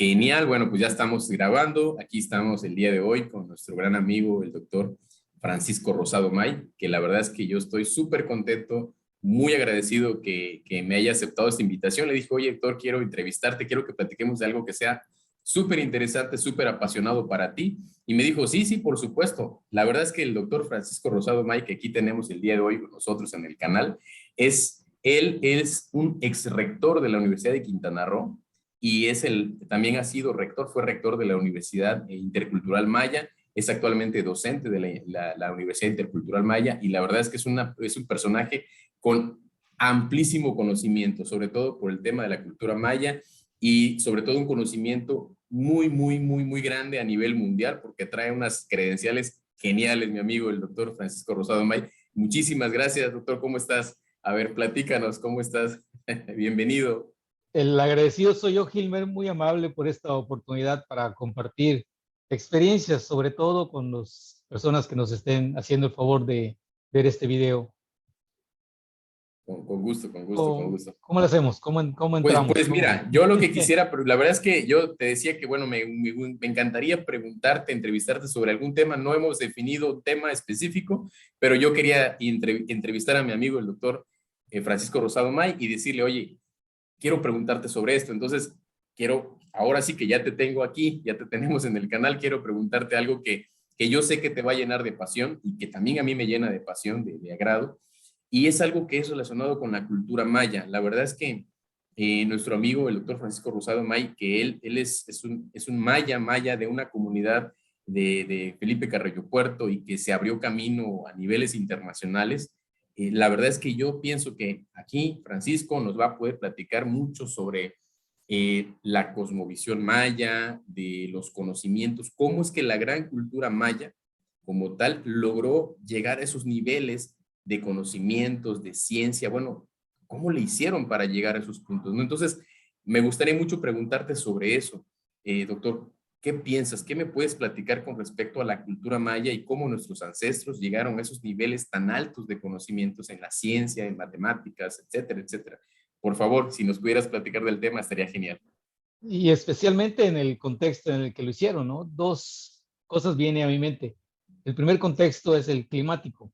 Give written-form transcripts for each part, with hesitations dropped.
Genial, bueno, pues ya estamos grabando. Aquí estamos el día de hoy con nuestro gran amigo, el doctor Francisco Rosado May, que la verdad es que yo estoy súper contento, muy agradecido que me haya aceptado esta invitación. Le dije, oye, doctor, quiero entrevistarte, quiero que platiquemos de algo que sea súper interesante, súper apasionado para ti. Y me dijo, sí, sí, por supuesto. La verdad es que el doctor Francisco Rosado May, que aquí tenemos el día de hoy con nosotros en el canal, él es un ex rector de la Universidad de Quintana Roo y también ha sido rector, fue rector de la Universidad Intercultural Maya, es actualmente docente de la Universidad Intercultural Maya y la verdad es que es un personaje con amplísimo conocimiento, sobre todo por el tema de la cultura maya y sobre todo un conocimiento muy grande a nivel mundial porque trae unas credenciales geniales, mi amigo, el doctor Francisco Rosado May. Muchísimas gracias, doctor, ¿cómo estás? A ver, platícanos, ¿cómo estás? Bienvenido. El agradecido soy yo, Gilmer, muy amable por esta oportunidad para compartir experiencias, sobre todo con las personas que nos estén haciendo el favor de ver este video. Con gusto, con gusto, con gusto. ¿Cómo lo hacemos? ¿Cómo entramos? Pues mira, yo lo que quisiera, pero la verdad es que yo te decía que, bueno, me encantaría preguntarte, entrevistarte sobre algún tema. No hemos definido un tema específico, pero yo quería entrevistar a mi amigo, el doctor Francisco Rosado May, y decirle, oye, quiero preguntarte sobre esto. Entonces, ahora sí que ya te tengo aquí, ya te tenemos en el canal, quiero preguntarte algo que yo sé que te va a llenar de pasión y que también a mí me llena de pasión, de agrado, y es algo que es relacionado con la cultura maya. La verdad es que nuestro amigo, el doctor Francisco Rosado May, que él es un maya de una comunidad de Felipe Carrillo Puerto y que se abrió camino a niveles internacionales. La verdad es que yo pienso que aquí Francisco nos va a poder platicar mucho sobre la cosmovisión maya, de los conocimientos, cómo es que la gran cultura maya como tal logró llegar a esos niveles de conocimientos, de ciencia, bueno, ¿cómo le hicieron para llegar a esos puntos? ¿No? Entonces, me gustaría mucho preguntarte sobre eso. Doctor, ¿qué piensas? ¿Qué me puedes platicar con respecto a la cultura maya y cómo nuestros ancestros llegaron a esos niveles tan altos de conocimientos en la ciencia, en matemáticas, etcétera, etcétera? Por favor, si nos pudieras platicar del tema, estaría genial. Y especialmente en el contexto en el que lo hicieron, ¿no? Dos cosas vienen a mi mente. El primer contexto es el climático.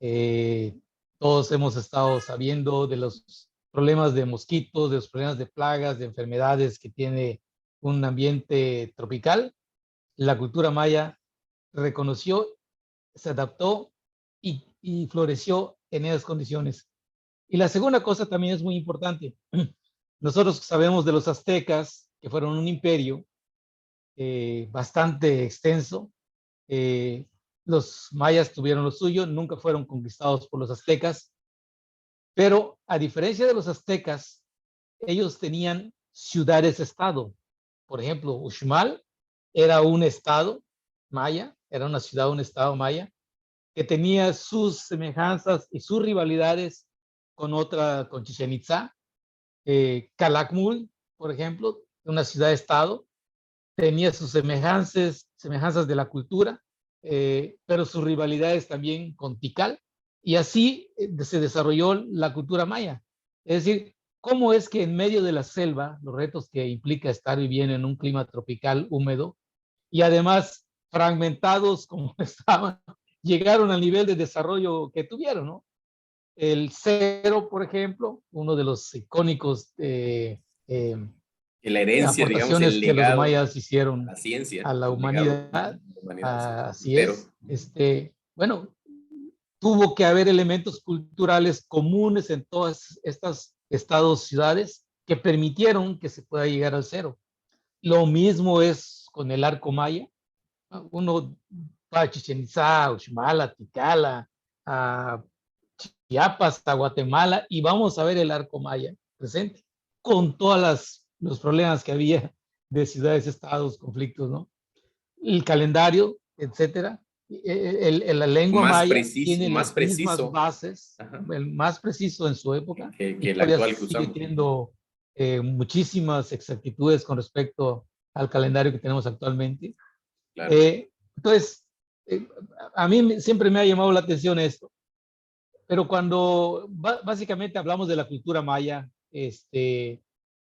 Eh, Todos hemos estado sabiendo de los problemas de mosquitos, de los problemas de plagas, de enfermedades que tiene un ambiente tropical. La cultura maya reconoció, se adaptó y floreció en esas condiciones. Y la segunda cosa también es muy importante. Nosotros sabemos de los aztecas, que fueron un imperio bastante extenso. Eh, los mayas tuvieron lo suyo, nunca fueron conquistados por los aztecas, pero a diferencia de los aztecas, ellos tenían ciudades-estado. Por ejemplo, Uxmal era un estado maya, era una ciudad, un estado maya, que tenía sus semejanzas y sus rivalidades con Chichen Itza. Calakmul, por ejemplo, una ciudad-estado, tenía sus semejanzas de la cultura, pero sus rivalidades también con Tikal, y así se desarrolló la cultura maya. Es decir, cómo es que en medio de la selva, los retos que implica estar viviendo en un clima tropical húmedo, y además fragmentados como estaban, llegaron al nivel de desarrollo que tuvieron, ¿no? El cero, por ejemplo, uno de los icónicos La herencia, digamos, aportaciones el que los legado mayas a hicieron la ciencia, a la el legado humanidad. de la humanidad, sí, el Así cero. es. Bueno, tuvo que haber elementos culturales comunes en todas estas estados, ciudades, que permitieron que se pueda llegar al cero. Lo mismo es con el arco maya. Uno va a Chichen Itzá, Uxmal, Tikal, a Chiapas, a Guatemala, y vamos a ver el arco maya presente, con todos los problemas que había de ciudades, estados, conflictos, ¿no? El calendario, etcétera. La lengua maya tiene Más las mismas preciso, bases, ajá, el más preciso en su época, y que el todavía actual que sigue usamos. teniendo muchísimas exactitudes con respecto al calendario que tenemos actualmente. Claro. Entonces, a mí siempre me ha llamado la atención esto, pero cuando básicamente hablamos de la cultura maya,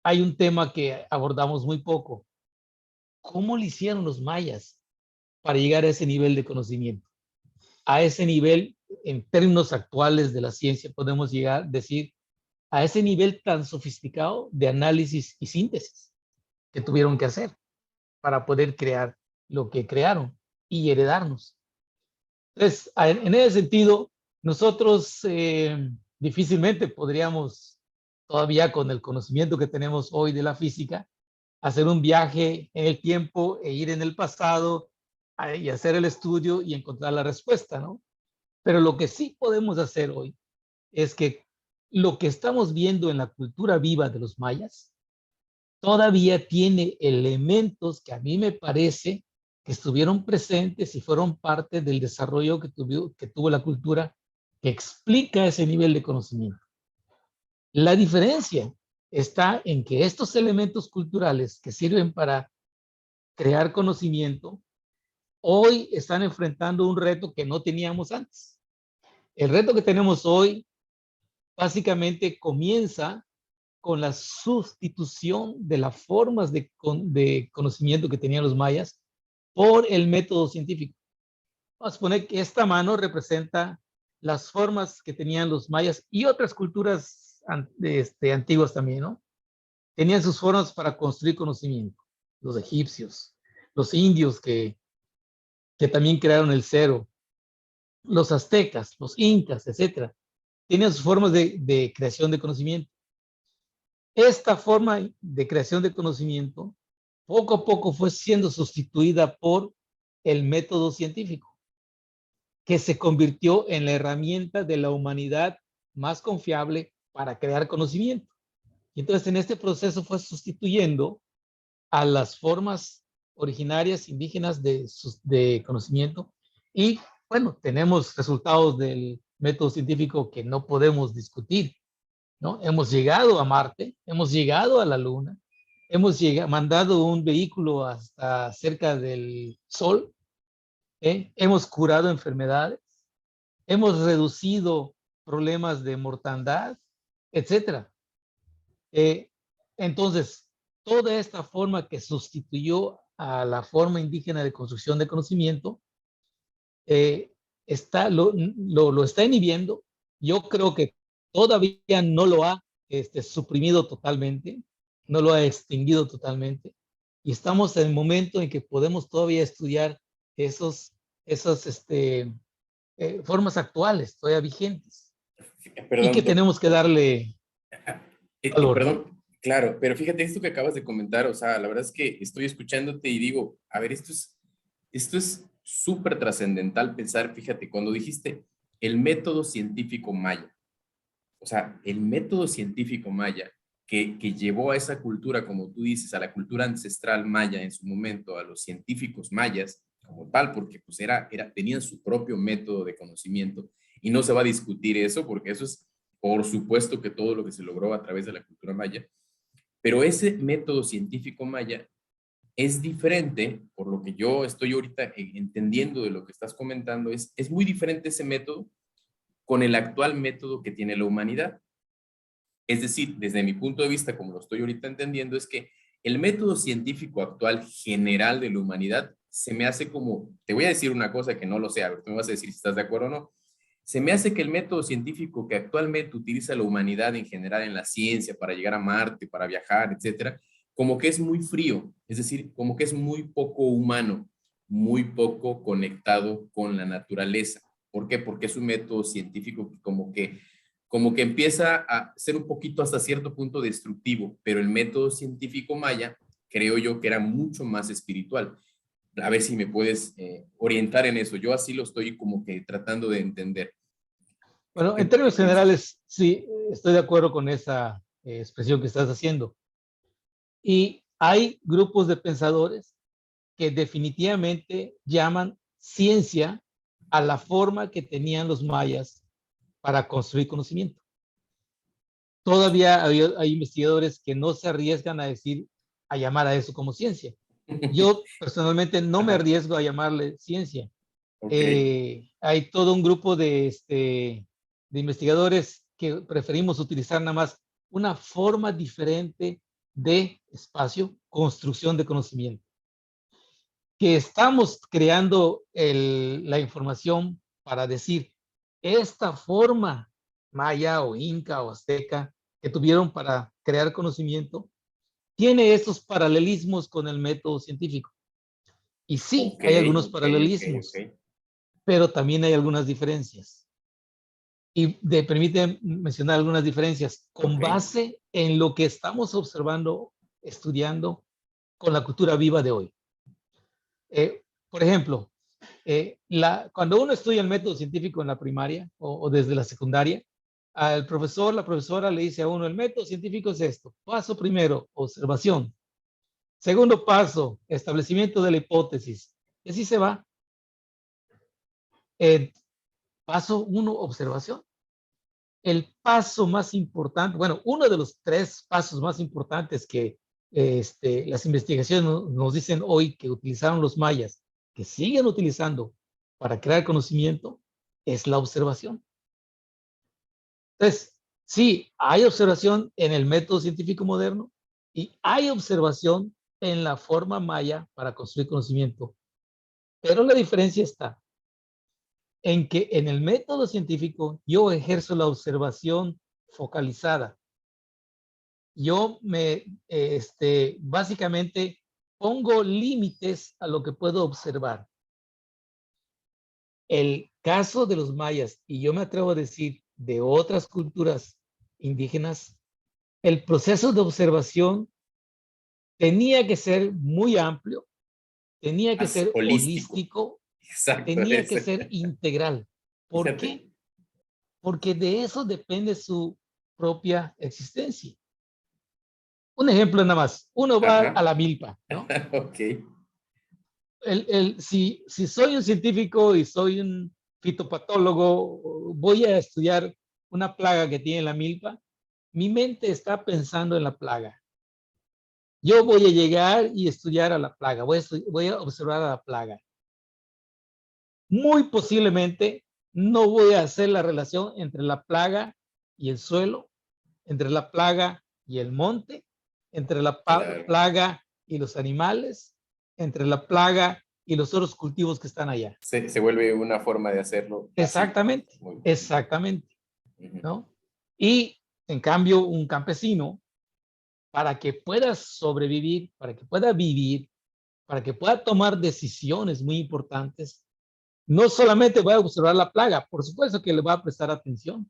hay un tema que abordamos muy poco, ¿cómo lo hicieron los mayas para llegar a ese nivel de conocimiento? A ese nivel, en términos actuales de la ciencia, podemos llegar a decir, a ese nivel tan sofisticado de análisis y síntesis que tuvieron que hacer para poder crear lo que crearon y heredarnos. Entonces, en ese sentido, nosotros difícilmente podríamos, todavía con el conocimiento que tenemos hoy de la física, hacer un viaje en el tiempo e ir en el pasado y hacer el estudio y encontrar la respuesta, ¿no? Pero lo que sí podemos hacer hoy es que lo que estamos viendo en la cultura viva de los mayas todavía tiene elementos que a mí me parece que estuvieron presentes y fueron parte del desarrollo que tuvo la cultura, que explica ese nivel de conocimiento. La diferencia está en que estos elementos culturales que sirven para crear conocimiento, hoy están enfrentando un reto que no teníamos antes. El reto que tenemos hoy básicamente comienza con la sustitución de las formas de conocimiento que tenían los mayas por el método científico. Vamos a suponer que esta mano representa las formas que tenían los mayas y otras culturas antiguas también, ¿no? Tenían sus formas para construir conocimiento. Los egipcios, los indios que también crearon el cero, los aztecas, los incas, etcétera. Tenían sus formas de creación de conocimiento. Esta forma de creación de conocimiento poco a poco fue siendo sustituida por el método científico, que se convirtió en la herramienta de la humanidad más confiable para crear conocimiento. Y entonces en este proceso fue sustituyendo a las formas originarias indígenas de conocimiento y bueno, tenemos resultados del método científico que no podemos discutir, ¿no? Hemos llegado a Marte, hemos llegado a la Luna, hemos mandado un vehículo hasta cerca del Sol, hemos curado enfermedades, hemos reducido problemas de mortandad, etcétera. Entonces, toda esta forma que sustituyó a la forma indígena de construcción de conocimiento lo está inhibiendo. Yo creo que todavía no lo ha suprimido totalmente, no lo ha extinguido totalmente. Y estamos en el momento en que podemos todavía estudiar esas formas actuales, todavía vigentes, y que Perdón, tenemos que darle valor, ¿no? perdón, claro, pero fíjate esto que acabas de comentar, o sea, la verdad es que estoy escuchándote y digo, a ver, esto es súper trascendental pensar, fíjate, cuando dijiste el método científico maya, o sea, el método científico maya que llevó a esa cultura, como tú dices, a la cultura ancestral maya en su momento, a los científicos mayas como tal, porque pues tenían su propio método de conocimiento y no se va a discutir eso, porque eso es, por supuesto, que todo lo que se logró a través de la cultura maya, pero ese método científico maya es diferente, por lo que yo estoy ahorita entendiendo de lo que estás comentando, es muy diferente ese método con el actual método que tiene la humanidad. Es decir, desde mi punto de vista, como lo estoy ahorita entendiendo, es que el método científico actual general de la humanidad se me hace como, te voy a decir una cosa que no lo sé, a ver, tú me vas a decir si estás de acuerdo o no, se me hace que el método científico que actualmente utiliza la humanidad en general en la ciencia para llegar a Marte, para viajar, etcétera, como que es muy frío, es decir, como que es muy poco humano, muy poco conectado con la naturaleza. ¿Por qué? Porque es un método científico que como que empieza a ser un poquito hasta cierto punto destructivo, pero el método científico maya creo yo que era mucho más espiritual. A ver si me puedes orientar en eso. Yo así lo estoy como que tratando de entender. Bueno, en ¿Qué términos piensas? generales, sí, estoy de acuerdo con esa expresión que estás haciendo. Y hay grupos de pensadores que definitivamente llaman ciencia a la forma que tenían los mayas para construir conocimiento. Todavía hay investigadores que no se arriesgan a llamar a eso como ciencia. Yo personalmente no me Ajá, arriesgo a llamarle ciencia. ok. Hay todo un grupo de investigadores que preferimos utilizar nada más una forma diferente de espacio, construcción de conocimiento. que estamos creando la información para decir, esta forma maya o inca o azteca que tuvieron para crear conocimiento, tiene estos paralelismos con el método científico. Y sí, Ok, hay algunos ok, ok, paralelismos, ok. pero también hay algunas diferencias. Y permite mencionar algunas diferencias con Ok, base en lo que estamos observando, estudiando con la cultura viva de hoy. Por ejemplo, cuando uno estudia el método científico en la primaria o desde la secundaria, al profesor, la profesora le dice a uno, el método científico es esto. Paso primero, observación. Segundo paso, establecimiento de la hipótesis. Y así se va. Eh, paso uno, observación. El paso más importante, bueno, uno de los tres pasos más importantes que las investigaciones nos dicen hoy que utilizaron los mayas, que siguen utilizando para crear conocimiento, es la observación. Entonces, sí, hay observación en el método científico moderno y hay observación en la forma maya para construir conocimiento, pero la diferencia está en que en el método científico yo ejerzo la observación focalizada. Yo básicamente pongo límites a lo que puedo observar. El caso de los mayas, y yo me atrevo a decir de otras culturas indígenas, el proceso de observación tenía que ser muy amplio, tenía que más ser holístico. holístico, Exacto, tenía que ese. ser integral. ¿Por Fíjate. qué? Porque de eso depende su propia existencia. Un ejemplo nada más. Uno va a Ajá. la milpa, ¿no? Ok. Si soy un científico y soy un fitopatólogo, voy a estudiar una plaga que tiene la milpa, mi mente está pensando en la plaga. Yo voy a llegar y estudiar a la plaga, voy a observar a la plaga. Muy posiblemente no voy a hacer la relación entre la plaga y el suelo, entre la plaga y el monte, entre la Claro. plaga y los animales, entre la plaga y los otros cultivos que están allá. Se vuelve una forma de hacerlo así. Exactamente, Muy, exactamente, ujú. ¿no? Y en cambio, un campesino, para que pueda sobrevivir, para que pueda vivir, para que pueda tomar decisiones muy importantes, no solamente va a observar la plaga, por supuesto que le va a prestar atención,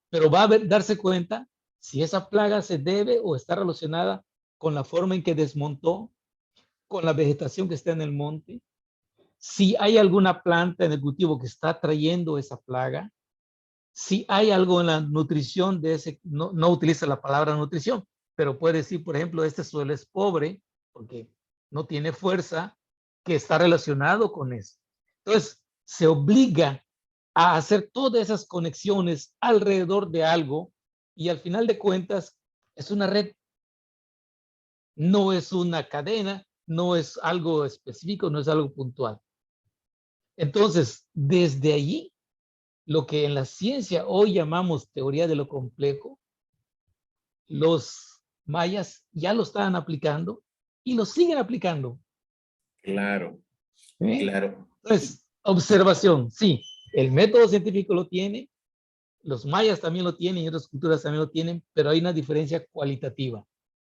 pero va a darse cuenta si esa plaga se debe o está relacionada con la forma en que desmontó, con la vegetación que está en el monte, si hay alguna planta en el cultivo que está trayendo esa plaga, si hay algo en la nutrición de ese, no utiliza la palabra nutrición, pero puede decir, por ejemplo, este suelo es pobre porque no tiene fuerza, que está relacionado con eso. Entonces, se obliga a hacer todas esas conexiones alrededor de algo y al final de cuentas es una red, no es una cadena, no es algo específico, no es algo puntual. Entonces, desde allí, lo que en la ciencia hoy llamamos teoría de lo complejo, los mayas ya lo estaban aplicando y lo siguen aplicando. Claro, ¿Eh? claro. Entonces, observación, sí, el método científico lo tiene, los mayas también lo tienen y otras culturas también lo tienen, pero hay una diferencia cualitativa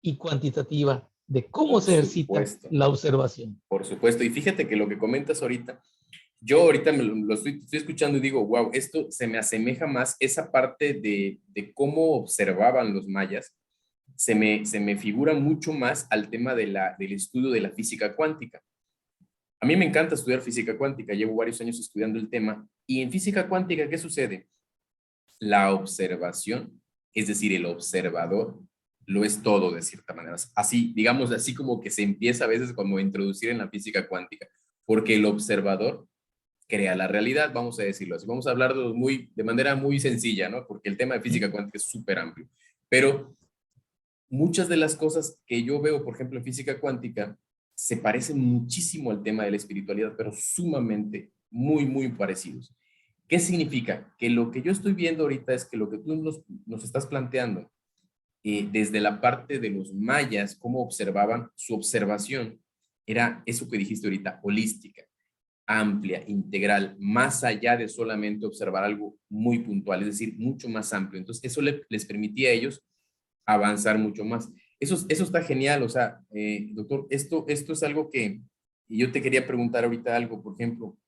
y cuantitativa de cómo Por se ejercita supuesto, la observación. por supuesto. Y fíjate que lo que comentas ahorita, yo ahorita lo estoy escuchando y digo, wow, esto se me asemeja más, esa parte de cómo observaban los mayas, se me figura mucho más al tema del estudio de la física cuántica. A mí me encanta estudiar física cuántica, llevo varios años estudiando el tema, y en física cuántica, ¿qué sucede? La observación, es decir, el observador, lo es todo de cierta manera. Así, digamos, así como que se empieza a veces como a introducir en la física cuántica, porque el observador crea la realidad, vamos a decirlo así. Vamos a hablar de manera muy sencilla, ¿no? Porque el tema de física cuántica es súper amplio. Pero muchas de las cosas que yo veo, por ejemplo, en física cuántica, se parecen muchísimo al tema de la espiritualidad, pero sumamente, muy, muy parecidos. ¿Qué significa? Que lo que yo estoy viendo ahorita es que lo que tú nos estás planteando, desde la parte de los mayas, cómo observaban su observación, era eso que dijiste ahorita, holística, amplia, integral, más allá de solamente observar algo muy puntual, es decir, mucho más amplio. Entonces, eso les permitía a ellos avanzar mucho más. Eso está genial, o sea, doctor, esto es algo que y yo te quería preguntar ahorita algo, por ejemplo,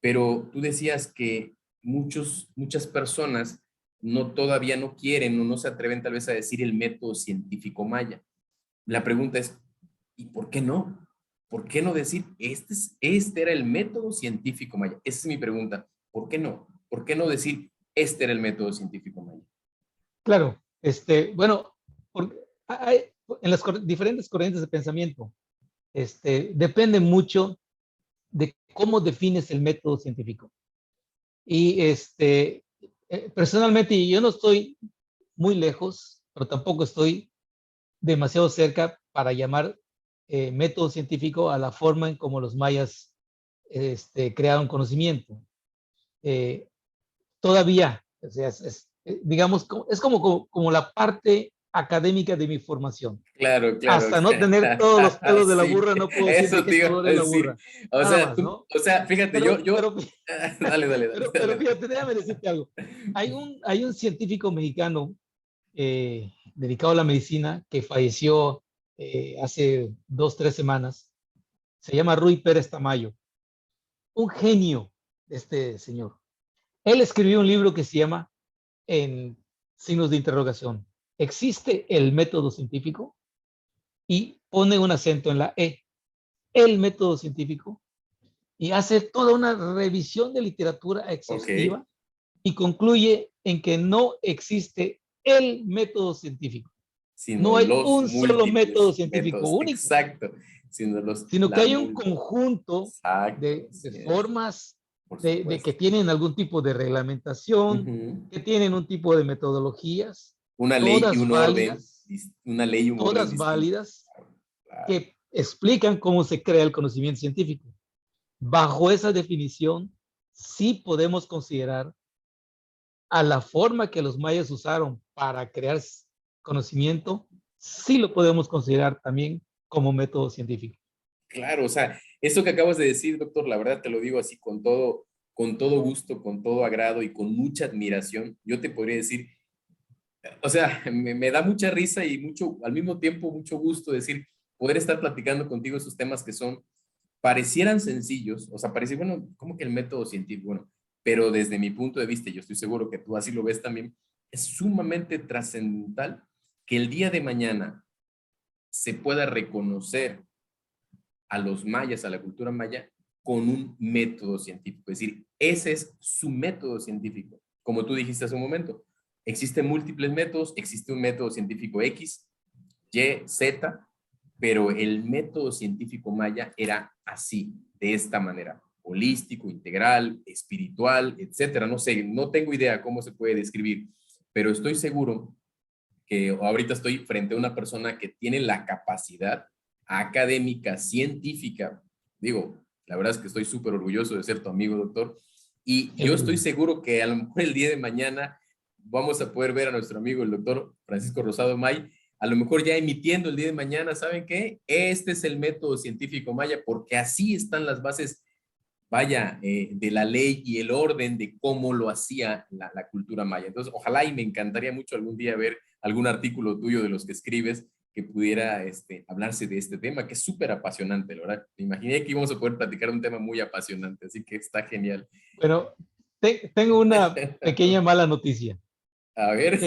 pero tú decías que muchas personas todavía no quieren o no se atreven tal vez a decir el método científico maya. La pregunta es, ¿y por qué no? ¿Por qué no decir, este era el método científico maya? Esa es mi pregunta. ¿Por qué no? ¿Por qué no decir, este era el método científico maya? Claro, bueno, hay, en las diferentes corrientes de pensamiento, depende mucho de cómo defines el método científico. Y personalmente yo no estoy muy lejos, pero tampoco estoy demasiado cerca para llamar método científico a la forma en cómo los mayas crearon conocimiento. Eh, Todavía, o sea, digamos, es como la parte académica de mi formación. Claro, claro. Hasta no tener todos los pelos de la Sí, burra, no puedo decir de eso qué te iba color a es la decir. burra. O Nada sea, más, ¿no? fíjate, Pero, yo, pero, dale, dale, dale, pero dale. fíjate, déjame decirte algo. Hay un científico mexicano dedicado a la medicina que falleció hace 2, 3 semanas. Se llama Ruy Pérez Tamayo. Un genio, este señor. Él escribió un libro que se llama, en signos de interrogación, ¿existe el método científico? Y pone un acento en la E, el método científico, y hace toda una revisión de literatura Ok, exhaustiva y concluye en que no existe el método científico. sino No hay los un solo método múltiples científico métodos, único, exacto, sino que hay un conjunto exacto, de así es, formas por de que supuesto. tienen algún tipo de reglamentación, Ujú. que tienen un tipo de metodologías, Una ley y todas un orden, válidas, una ley y un orden todas distinto. válidas, Claro. que explican cómo se crea el conocimiento científico. Bajo esa definición, sí podemos considerar a la forma que los mayas usaron para crear conocimiento, sí lo podemos considerar también como método científico. Claro, o sea, esto que acabas de decir, doctor, la verdad te lo digo así con todo gusto, con todo agrado y con mucha admiración. Yo te podría decir, o sea, me da mucha risa y mucho, al mismo tiempo, mucho gusto decir, poder estar platicando contigo esos temas que parecieran sencillos, o sea, parece, bueno, como que el método científico, bueno, pero desde mi punto de vista, yo estoy seguro que tú así lo ves también, es sumamente trascendental que el día de mañana se pueda reconocer a los mayas, a la cultura maya, con un método científico. Es decir, ese es su método científico. Como tú dijiste hace un momento, existen múltiples métodos, existe un método científico X, Y, Z, pero el método científico maya era así, de esta manera, holístico, integral, espiritual, etcétera. No sé, no tengo idea cómo se puede describir, pero estoy seguro que ahorita estoy frente a una persona que tiene la capacidad académica, científica. Digo, la verdad es que estoy súper orgulloso de ser tu amigo, doctor. Y Qué yo estoy bueno. seguro que a lo mejor el día de mañana vamos a poder ver a nuestro amigo, el doctor Francisco Rosado May, a lo mejor ya emitiendo el día de mañana, ¿saben qué? Este es el método científico maya, porque así están las bases, vaya, de la ley y el orden de cómo lo hacía la cultura maya. Entonces, ojalá y me encantaría mucho algún día ver algún artículo tuyo de los que escribes que pudiera hablarse de este tema, que es súper apasionante, la verdad. Me imaginé que íbamos a poder platicar un tema muy apasionante, así que está genial. Pero tengo una pequeña mala noticia, A ver,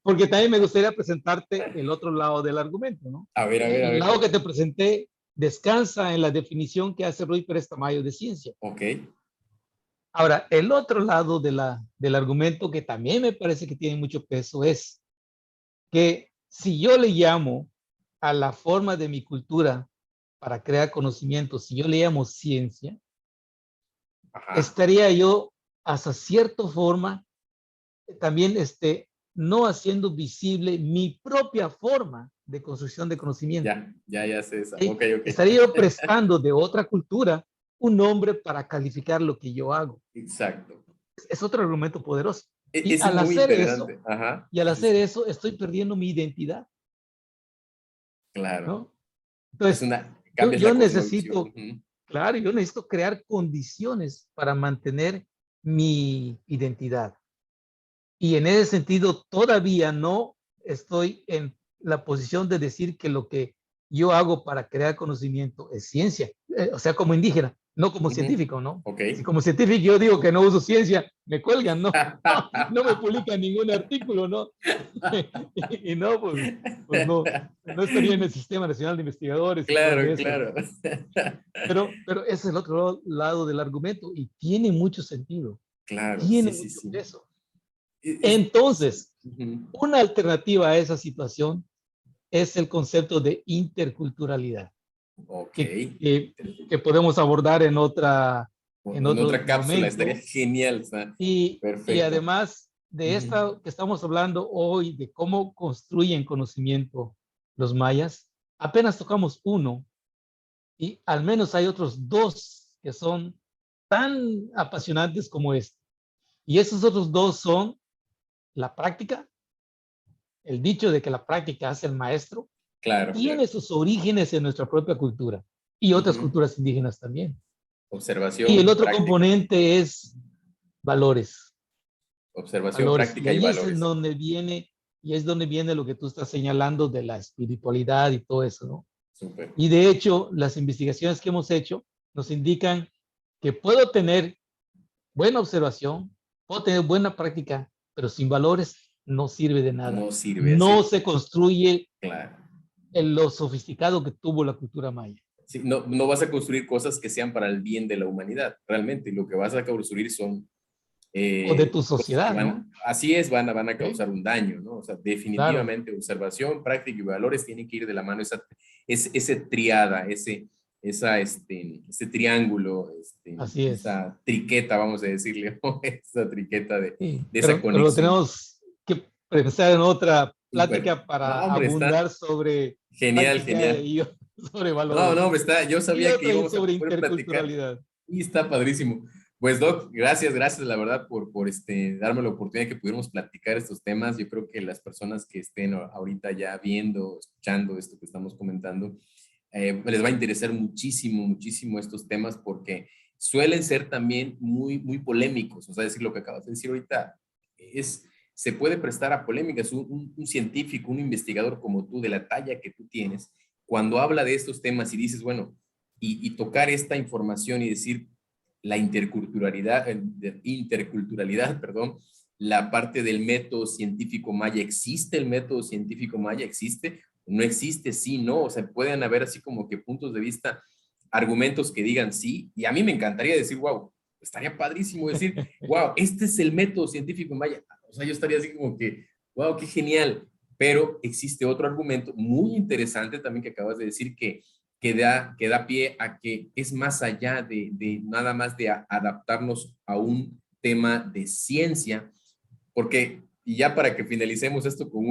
porque también me gustaría presentarte el otro lado del argumento, ¿no? a ver, a ver, a El ver. lado que te presenté descansa en la definición que hace Ruy Pérez Tamayo de ciencia. Ok, Ahora, el otro lado del argumento que también me parece que tiene mucho peso es que si yo le llamo a la forma de mi cultura para crear conocimiento, si yo le llamo ciencia, ajá, estaría yo hasta cierta forma también no haciendo visible mi propia forma de construcción de conocimiento. ya sé esa. ¿Sí? Ok, ok. Estaría yo prestando de otra cultura un nombre para calificar lo que yo hago. Exacto. Es otro argumento poderoso. Y Ese es al muy hacer eso, interesante. Ajá, y al sí, sí, hacer sí. eso, estoy perdiendo mi identidad, Claro. ¿no? Es Entonces, una, cambias yo la cosmovisión. necesito, claro, yo necesito crear condiciones para mantener mi identidad. Y en ese sentido, todavía no estoy en la posición de decir que lo que yo hago para crear conocimiento es ciencia, o sea, como indígena, no como científico, ¿no? Ok. Si como científico yo digo que no uso ciencia, me cuelgan, ¿no? No me publican ningún artículo, ¿no? Y no, pues no, no estaría en el Sistema Nacional de Investigadores y cosas de Claro, esas, claro. ¿no? Pero ese es el otro lado del argumento y tiene mucho sentido, Claro, tiene sí, sí, mucho sí. peso. Es- Entonces, ujú. una alternativa a esa situación es el concepto de interculturalidad, Ok. que podemos abordar en En otro otra cápsula estaría momento. genial. O sea, Y perfecto. además de Ujú. esta que estamos hablando hoy, de cómo construyen conocimiento los mayas, apenas tocamos uno y al menos hay otros dos que son tan apasionantes como este. Y esos otros dos son la práctica, el dicho de que la práctica hace el maestro, Claro, claro. tiene sus orígenes en nuestra propia cultura y otras Ujú. culturas indígenas también. Y el Observación, otro práctica. componente es valores, Observación, valores. Y práctica y ahí es en valores. donde viene, y es donde viene lo que tú estás señalando de la espiritualidad y todo eso, ¿no? Súper. Y de hecho, las investigaciones que hemos hecho nos indican que puedo tener buena observación, puedo tener buena práctica, pero sin valores no sirve de nada. No sirve No así. se construye Claro. en lo sofisticado que tuvo la cultura maya. Sí, no, no vas a construir cosas que sean para el bien de la humanidad, realmente. Lo que vas a construir son O de tu cosas que sociedad, ¿no? van, así es, van a ¿Sí? causar un daño, ¿no? O sea, Claro, definitivamente observación, práctica y valores tienen que ir de la mano, ese triada, ese triángulo, así es. esa triqueta, vamos a decirle, ¿no? Esa triqueta Sí, de esa pero lo conexión. tenemos que pensar en otra Súper. plática para No, hombre, está abundar sobre genial, práctica genial. y sobre No, no, valores. hombre, está, yo Y sabía que otra íbamos a sobre poder platicar. interculturalidad. Y está padrísimo. Pues Doc, gracias, gracias la verdad por darme la oportunidad de que pudiéramos platicar estos temas. Yo creo que las personas que estén ahorita ya viendo, escuchando esto que estamos comentando, les va a interesar muchísimo, muchísimo estos temas porque suelen ser también muy, muy polémicos. O sea, decir lo que acabas de decir ahorita se puede prestar a polémicas. Un científico, un investigador como tú, de la talla que tú tienes, cuando habla de estos temas y dices, bueno, y tocar esta información y decir la interculturalidad, perdón, la parte del método científico maya, ¿existe el método científico maya? ¿Existe? ¿No existe? Sí, no, o sea, pueden haber así como que puntos de vista, argumentos que digan sí, y a mí me encantaría decir, wow, estaría padrísimo decir, wow, este es el método científico maya. O sea, yo estaría así como que, wow, qué genial. Pero existe otro argumento muy interesante también que acabas de decir que da pie a que es más allá de nada más de adaptarnos a un tema de ciencia, porque, y ya para que finalicemos esto con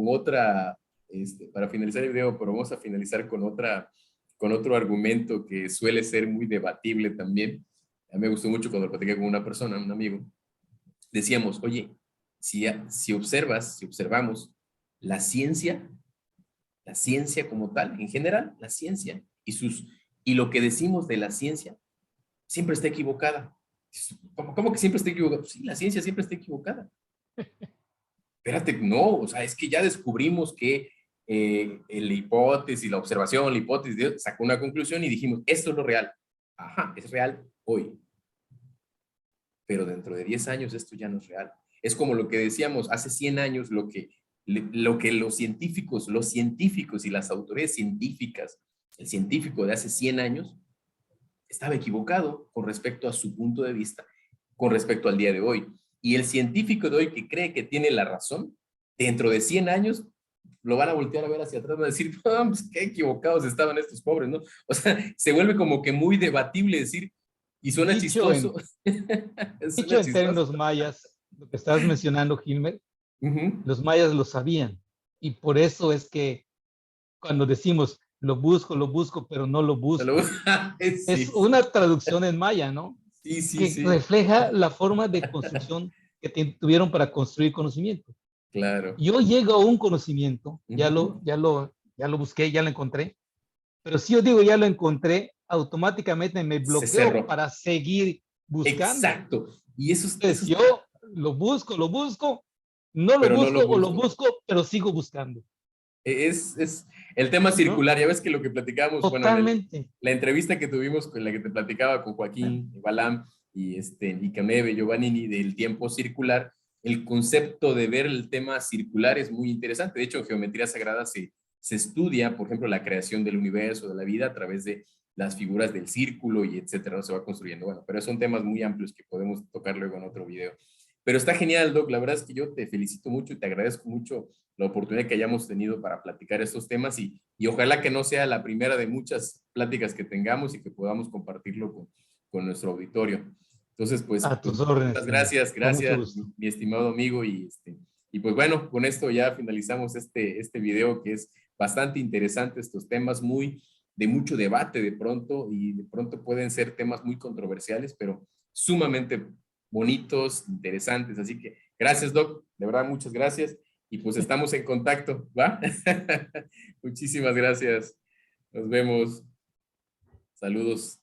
otra, para finalizar el video, pero vamos a finalizar con otro argumento que suele ser muy debatible también. A mí me gustó mucho cuando lo platiqué con una persona, un amigo. Decíamos, oye, si observamos la ciencia como tal, en general, la ciencia y lo que decimos de la ciencia siempre está equivocada. ¿Cómo que siempre está equivocada? Sí, la ciencia siempre está equivocada. Espérate, no, o sea, es que ya descubrimos que la hipótesis, la observación, la hipótesis, sacó una conclusión y dijimos, esto es lo real. Ajá, es real hoy, pero dentro de 10 años esto ya no es real. Es como lo que decíamos hace 100 años, lo que los científicos y las autoridades científicas, el científico de hace 100 años, estaba equivocado con respecto a su punto de vista, con respecto al día de hoy. Y el científico de hoy que cree que tiene la razón, dentro de 100 años lo van a voltear a ver hacia atrás, van a decir, oh, pues qué equivocados estaban estos pobres, ¿no? O sea, se vuelve como que muy debatible decir, y suena Dicho chistoso, en, dicho suena en chistoso. términos mayas, lo que estás mencionando, Gilmer, Uh -huh. los mayas lo sabían. Y por eso es que cuando decimos lo busco, pero no lo busco, Sí, es sí, una traducción en maya, ¿no? sí, sí, Que sí, refleja la forma de construcción que tuvieron para construir conocimiento. claro. Yo llego a un conocimiento, Uh -huh. ya lo busqué, ya lo encontré, Pero si yo digo ya lo encontré, automáticamente me Se bloqueo cerró. para seguir buscando. Exacto. Y Entonces yo lo busco, no lo pero no busco lo o lo busco. busco, pero sigo buscando. Es el tema ¿No? circular. Ya ves que lo que platicábamos, bueno, Totalmente. la entrevista que tuvimos con la que te platicaba con Joaquín Balam y con Eve Giovannini del tiempo circular, el concepto de ver el tema circular es muy interesante. De hecho, en geometría sagrada se estudia, por ejemplo, la creación del universo, de la vida, a través de las figuras del círculo y etcétera, ¿no? Se va construyendo. Bueno, pero son temas muy amplios que podemos tocar luego en otro video. Pero está genial, Doc. La verdad es que yo te felicito mucho y te agradezco mucho la oportunidad que hayamos tenido para platicar estos temas y ojalá que no sea la primera de muchas pláticas que tengamos y que podamos compartirlo con nuestro auditorio. Entonces, A pues tus órdenes, muchas Tony. gracias, Con mucho gracias, gusto. mi estimado amigo. Y pues bueno, con esto ya finalizamos este video que es bastante interesante, estos temas muy de mucho debate de pronto y de pronto pueden ser temas muy controversiales, pero sumamente bonitos, interesantes. Así que gracias, Doc, de verdad, muchas gracias. Y pues estamos en contacto, ¿va? Muchísimas gracias. Nos vemos. Saludos.